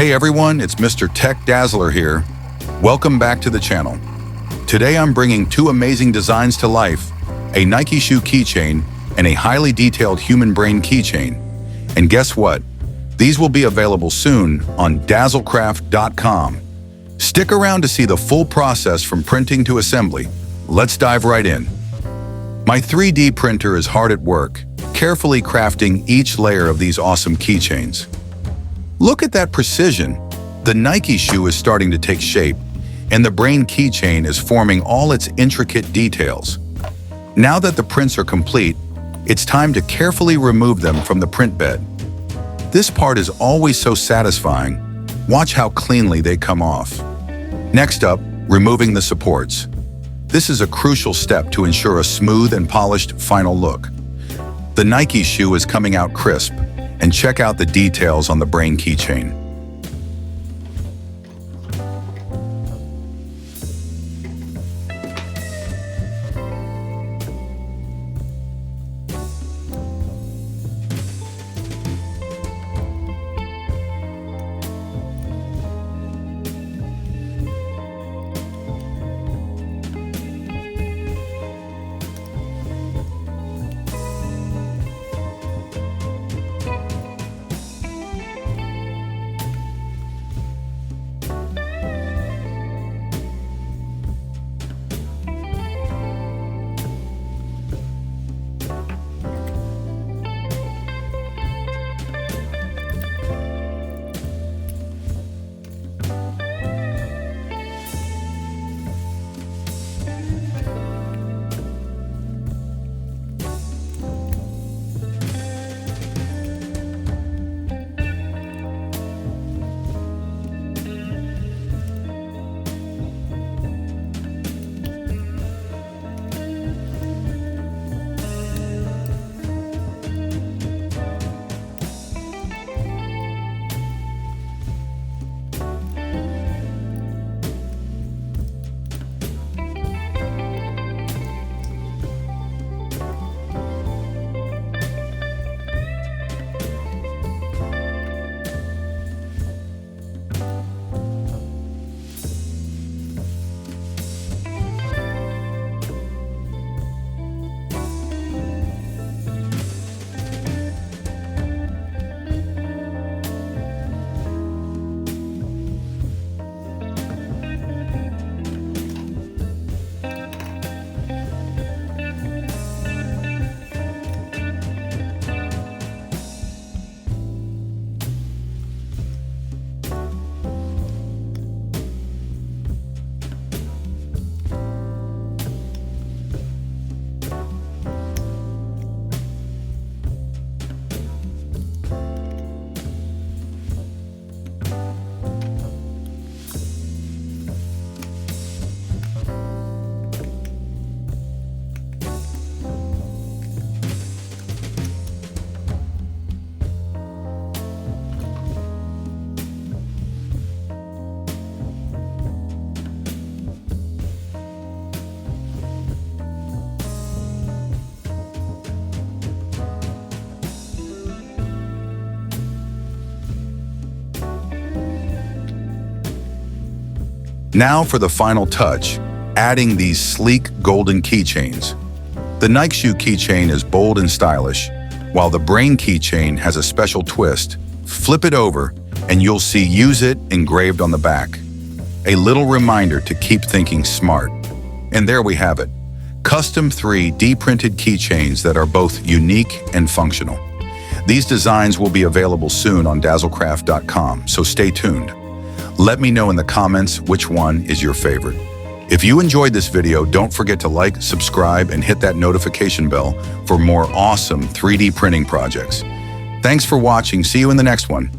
Hey everyone, it's Mr. Tech Dazzler here. Welcome back to the channel. Today I'm bringing two amazing designs to life, a Nike shoe keychain and a highly detailed human brain keychain. And guess what? These will be available soon on dazzlecraft.com. Stick around to see the full process from printing to assembly. Let's dive right in. My 3D printer is hard at work, carefully crafting each layer of these awesome keychains. Look at that precision. The Nike shoe is starting to take shape, and the brain keychain is forming all its intricate details. Now that the prints are complete, it's time to carefully remove them from the print bed. This part is always so satisfying. Watch how cleanly they come off. Next up, removing the supports. This is a crucial step to ensure a smooth and polished final look. The Nike shoe is coming out crisp, and check out the details on the brain keychain. Now for the final touch, adding these sleek golden keychains. The Nike shoe keychain is bold and stylish, while the brain keychain has a special twist. Flip it over and you'll see "Use it" engraved on the back. A little reminder to keep thinking smart. And there we have it, custom 3D printed keychains that are both unique and functional. These designs will be available soon on dazzlecraft.com, so stay tuned. Let me know in the comments which one is your favorite. If you enjoyed this video, don't forget to like, subscribe, and hit that notification bell for more awesome 3D printing projects. Thanks for watching. See you in the next one.